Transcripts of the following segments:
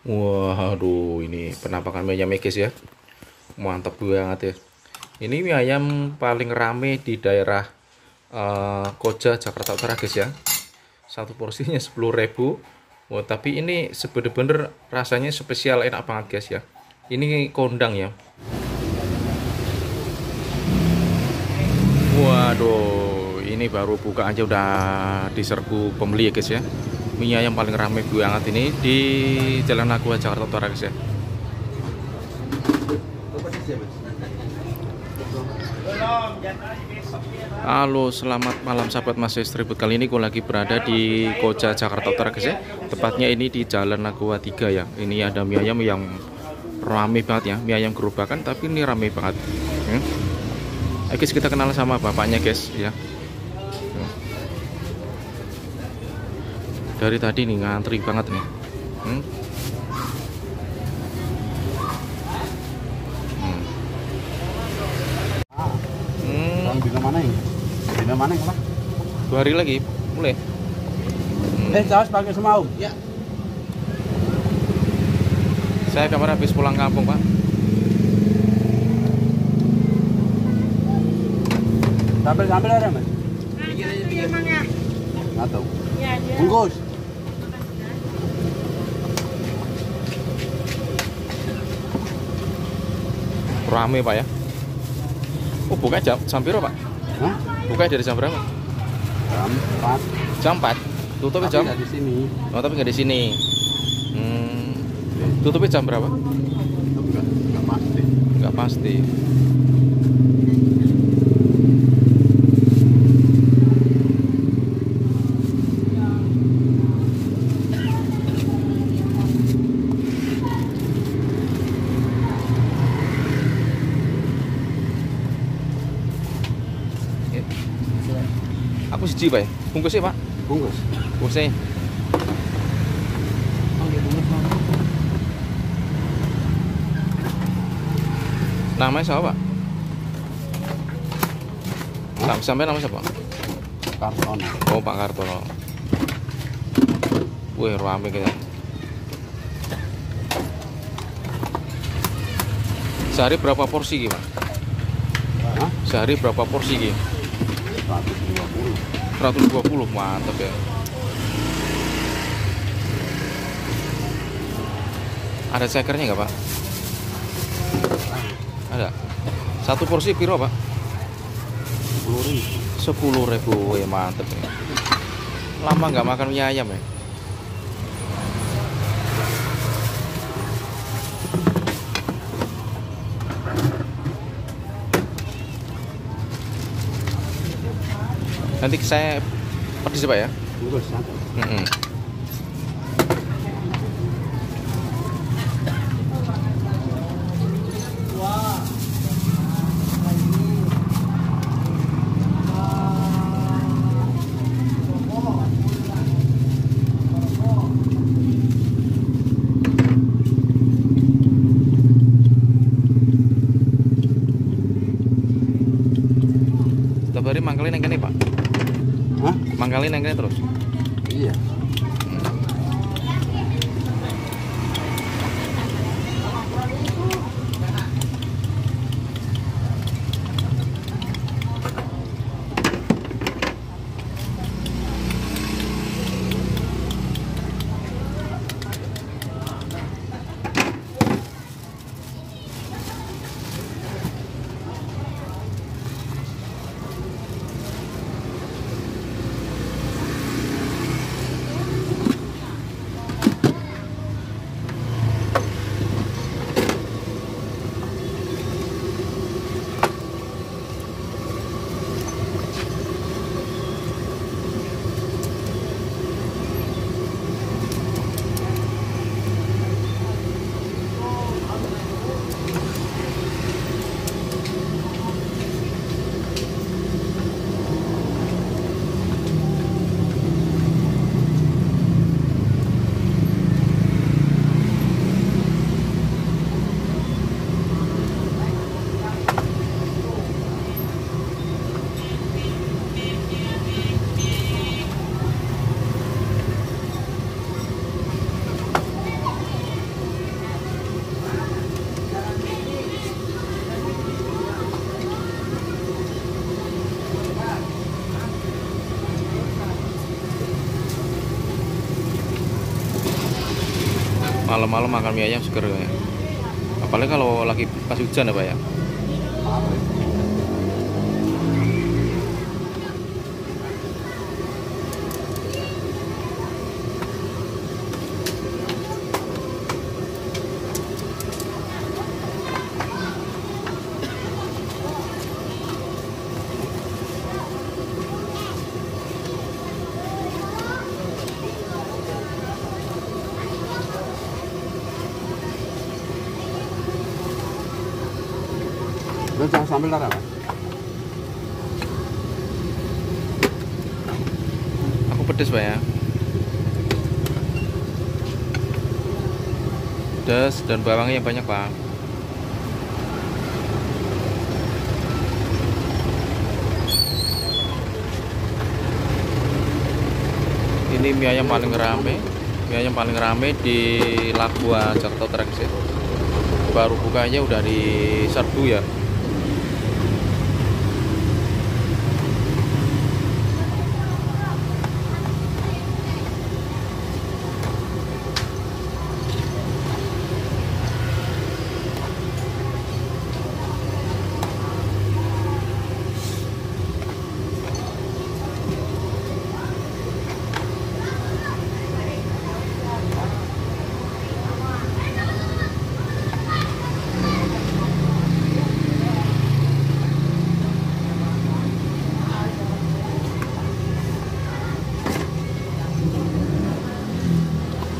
Waduh, ini penampakan mie ayam guys ya. Mantap banget ya. Ini mie ayam paling rame di daerah Koja, Jakarta Utara guys ya. Satu porsinya 10.000. Wah, tapi ini sebener-bener rasanya spesial, enak banget guys ya. Ini kondang ya. Waduh, ini baru buka aja udah diserbu pembeli ya guys ya. Mie ayam paling ramai banget ini di Jalan Nakua, Jakarta Utara guys ya. Halo, selamat malam sahabat Mas Distribut. Kali ini gue lagi berada di Koja, Jakarta Utara guys ya. Tepatnya ini di Jalan Nakua 3 ya. Ini ada mie ayam yang rame banget ya. Mie ayam gerobakan tapi ini rame banget. Ayo guys, kita kenal sama bapaknya guys ya. Dari tadi nih ngantri banget nih. Bina mana ya? Bina mana ya? 2 hari lagi mulai. Saus pakai semau. Ya. Saya kemarin habis pulang kampung pak. Sambil ada mas? Iya mang ya. Nggak tahu. Iya dia. Bungkus. Rame pak ya. Oh buka jam berapa pak? Hah? Buka dari jam berapa? Jam 4. Jam 4. Tutupnya jam? Nggak di sini. Oh tapi nggak di sini. Tutupnya jam berapa? Nggak pasti. Nggak pasti. Aku siji pak ya? Bungkusnya pak? Bungkus. Bungkusnya. Namanya siapa pak? Sampai nama siapa? Kartono. Oh Pak Kartono. Wih rame kita. Sehari berapa porsi gitu pak? Hah? Sehari berapa porsi gitu? 120. 120, mantap ya. Ada cekernya nggak pak? Ada. Satu porsi piro pak? 10.000. 10.000, ya mantap ya. Lama nggak makan mie ayam ya? Nanti saya pedes pak ya? Bungkus satu. Setiap hari mangkalin yang kene pak? Hah? Mangkalin yang kene terus? Iya. Malam-malam makan mie ayam seger ya. Apalagi kalau lagi pas hujan ya Pak ya. Lu jangan sambal darah, Pak. Aku pedes Pak ya. Pedas dan bawangnya yang banyak Pak. Ini mie ayam paling rame. Mie ayam paling rame di Lakua Jakarta Utara guys ya. Baru bukanya udah di serbu ya.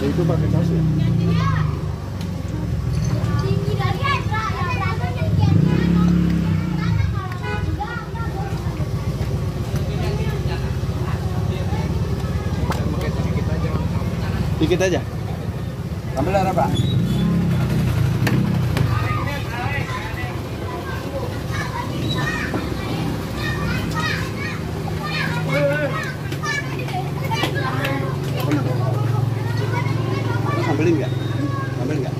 Itu pakai saus ya? Dikit aja. Sambal darah, Pak. Sambelin nggak? Sambel nggak?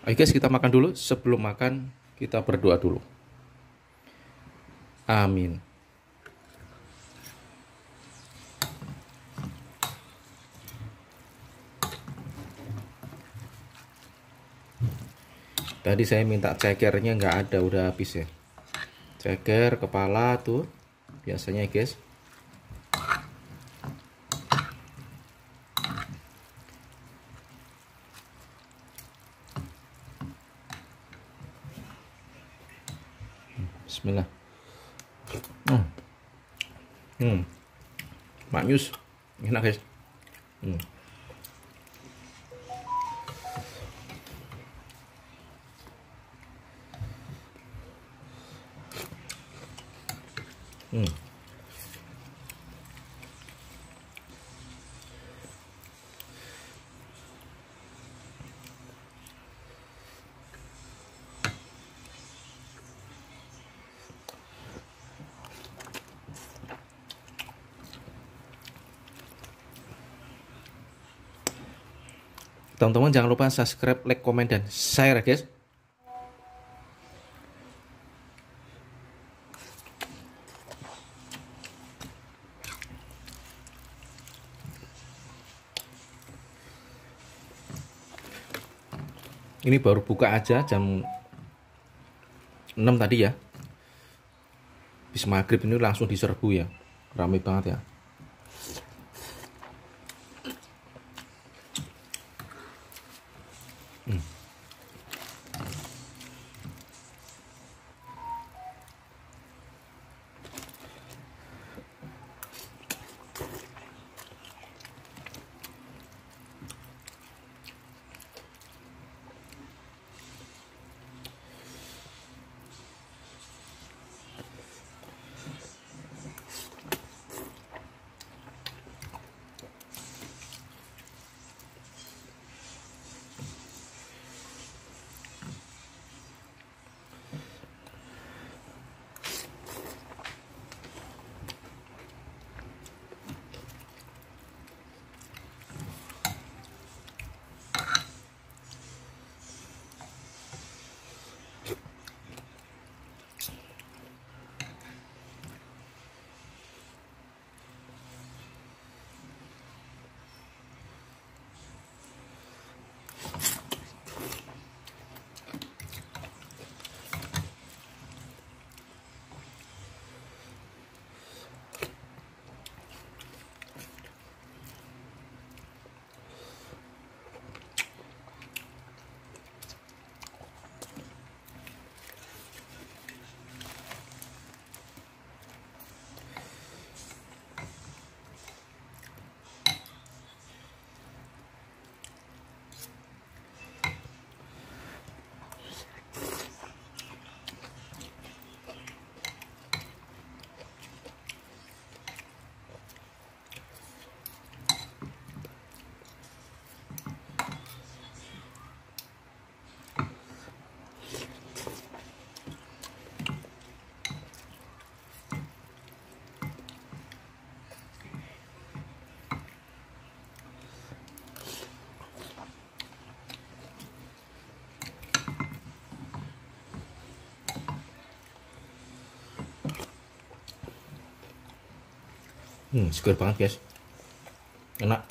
Oke guys, kita makan dulu. Sebelum makan, kita berdoa dulu. Amin. Tadi saya minta cekernya nggak ada, udah habis ya. Ceker, kepala tuh biasanya guys. Bismillah. Maknyus, enak guys. Teman-teman jangan lupa subscribe, like, komen, dan share ya guys. Ini baru buka aja jam 6 tadi ya. Habis maghrib ini langsung diserbu ya. Ramai banget ya. Segar banget guys, enak.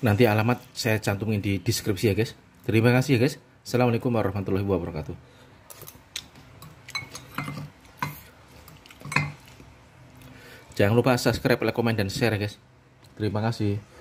Nanti alamat saya cantumin di deskripsi ya guys. Terima kasih ya guys. Assalamualaikum warahmatullahi wabarakatuh. Jangan lupa subscribe, like, komen, dan share ya guys. Terima kasih.